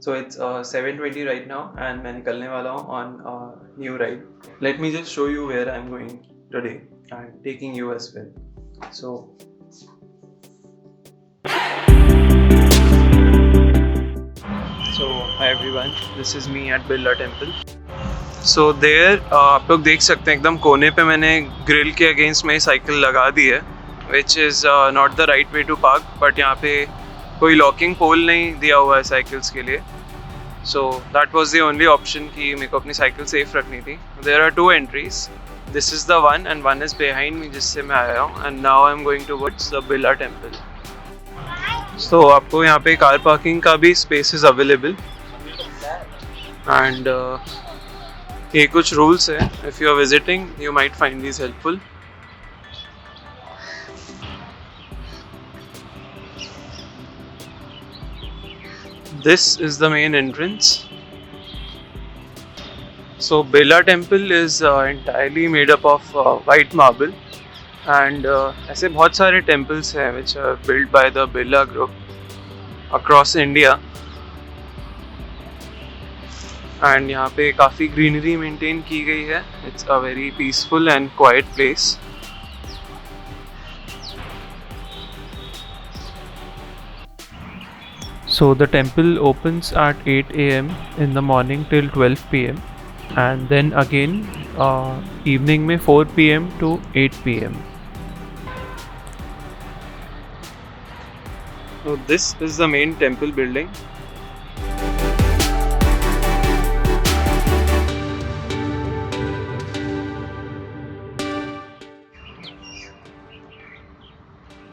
So it's 7:20 right now and मैं निकलने वाला हूँ on a new ride. Let me just show you where I'm going today and taking you as well. So hi everyone, this is me at Birla Temple. So there आप लोग देख सकते हैं एकदम कोने पे मैंने ग्रिल के अगेंस्ट में साइकिल लगा दी है, which is not the right way to park, but यहाँ पे कोई लॉकिंग पोल नहीं दिया हुआ है साइकिल्स के लिए. So that was the only option कि मेरे को अपनी साइकिल सेफ रखनी थी. There are two entries. This is the one and one is behind me जिससे मैं आया हूँ, and now I'm going towards the Birla Temple. So आपको यहाँ पे कार पार्किंग का भी spaces available and ये कुछ rules है. If you are visiting, you might find these helpful. This is the main entrance. So Birla Temple is entirely made up of white marble, and ऐसे बहुत सारे temples हैं which are built by the Birla Group across India. And यहाँ पे काफ़ी greenery maintain की गई है. It's a very peaceful and quiet place. So the temple opens at 8 a.m. in the morning till 12 p.m. and then again evening में 4 p.m. to 8 p.m. So this is the main temple building.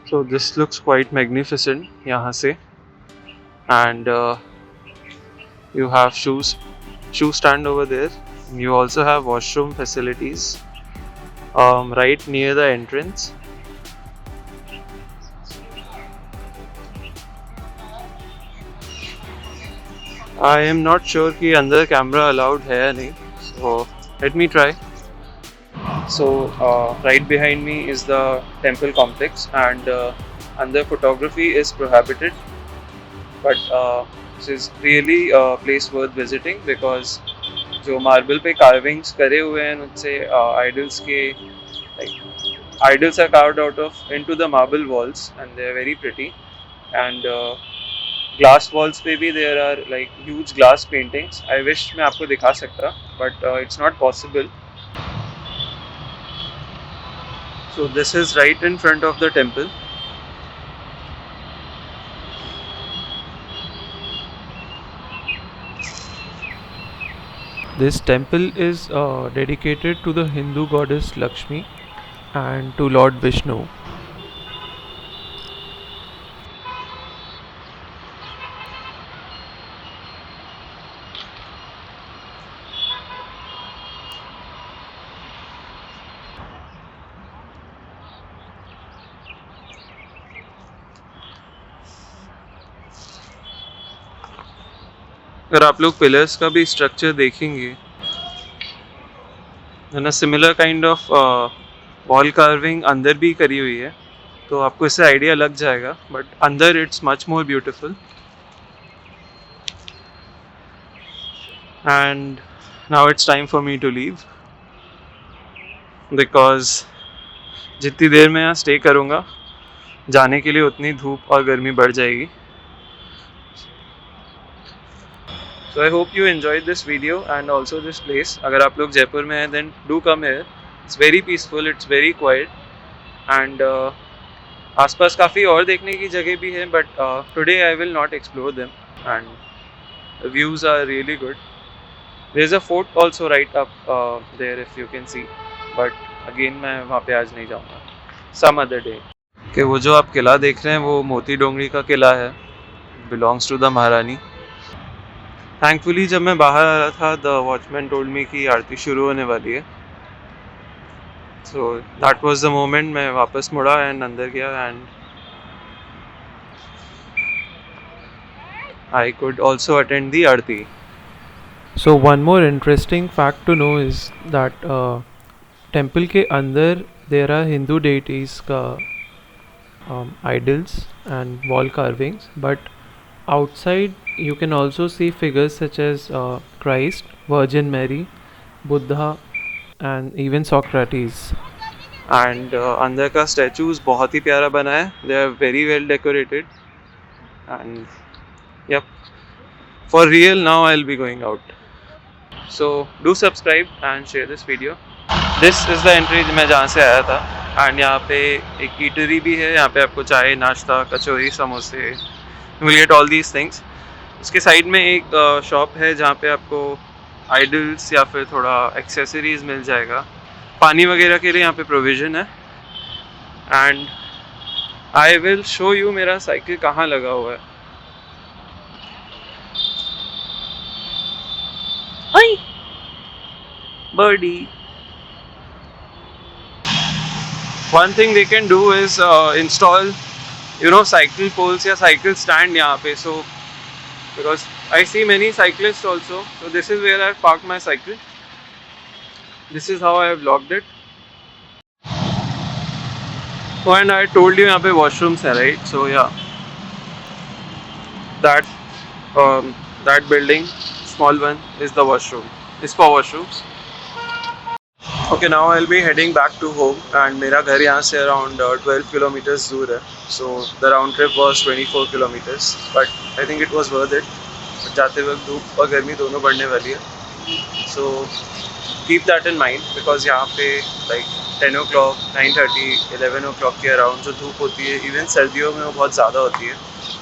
So this looks quite magnificent यहाँ से. And you have shoe stand over there. You also have washroom facilities right near the entrance. I am not sure कि अंदर camera allowed है या नहीं, so let me try. So right behind me is the temple complex and under photography is prohibited. But this is really a place worth visiting because जो marble पे carvings करे हुए हैं उनसे idols के idols are carved out of into the marble walls and they are very pretty and glass walls पे भी there are like huge glass paintings. I wish मैं आपको दिखा सकता but it's not possible. So this is right in front of the temple. This temple is dedicated to the Hindu goddess Lakshmi and to Lord Vishnu. अगर आप लोग pillars का भी structure देखेंगे है ना, similar kind of wall carving अंदर भी करी हुई है तो आपको इससे आइडिया लग जाएगा बट अंदर it's much more beautiful. And now it's time for me to leave because जितनी देर मैं यहाँ स्टे करूँगा जाने के लिए उतनी धूप और गर्मी बढ़ जाएगी. So I hope you enjoyed this video and also this place. अगर आप लोग जयपुर में हैं then do come here. It's very peaceful, it's very quiet and आसपास काफ़ी और देखने की जगह भी है but today I will not explore them and the views are really good. There's a fort also right up there if you can see but again मैं वहाँ पे आज नहीं जाऊँगा. Some other day. कि वो जो आप किला देख रहे हैं वो मोती डोंगरी का किला है. Belongs to the महारानी. थैंकफुली जब मैं बाहर आ रहा था द वॉचमैन टोल्ड मी कि आरती शुरू होने वाली है. So that was the moment मैं वापस मुड़ा एंड अंदर गया and I could also attend the aarti. So one more interesting fact to know is that temple के अंदर देयर आर हिंदू डेटीज़ का idols and wall carvings, but Outside, you can also see figures such as Christ, Virgin Mary, Buddha, and even Socrates. And अंदर का statues बहुत ही प्यारा बना है. They are very well decorated. And yep, for real now I'll be going out. So do subscribe and share this video. This is the entry मैं जहाँ से आया था. And यहाँ पे एक eatery भी है. यहाँ पे आपको चाय, नाश्ता, कचौरी, समोसे, you will get all these things. उसके साइड में एक शॉप है जहाँ पे आपको आइडल्स या फिर थोड़ा एक्सेसरीज मिल जाएगा. पानी वगैरह के लिए यहाँ पे प्रोविज़न है. And I will show you मेरा साइकिल कहाँ लगा हुआ है. Hi birdie. One thing they can do is install cycle poles या साइकिल स्टैंड यहाँ पे. सो because I see many cyclists also, so this is where I parked my cycle. This is how I have locked it. Oh, and I told you यहाँ पे washrooms है, right? So yeah, that building, small one, is the washroom. Is for washrooms. Okay, now I'll be heading back to home, and मेरा घर यहाँ से around 12 kilometers दूर है. So the round trip was 24 kilometers, but I think it was worth it. जाते वक्त धूप और गर्मी दोनों बढ़ने वाली है. So keep that in mind because यहाँ पे like 10 o'clock, 9:30, 11 o'clock के अराउंड जो धूप होती है, इवन सर्दियों में वो बहुत ज़्यादा होती है.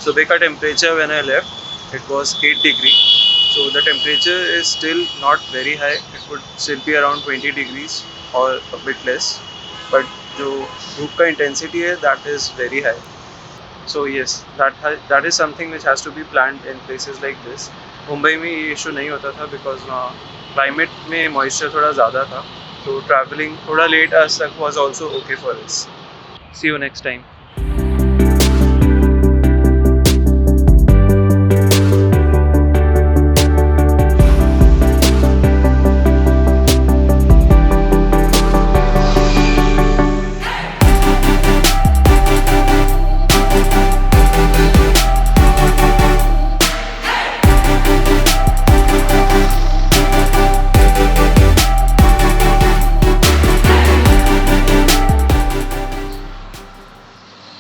सुबह का temperature when I left it was 8 degrees. So the temperature is still not very high. It would still be around 20 degrees or a bit less. But जो धूप का intensity है that is very high. So yes, that is something which has to be planned in places like this. Mumbai में ये issue नहीं होता था because वहाँ climate में moisture थोड़ा ज़्यादा था. So traveling थोड़ा late as तक was also okay for us. See you next time.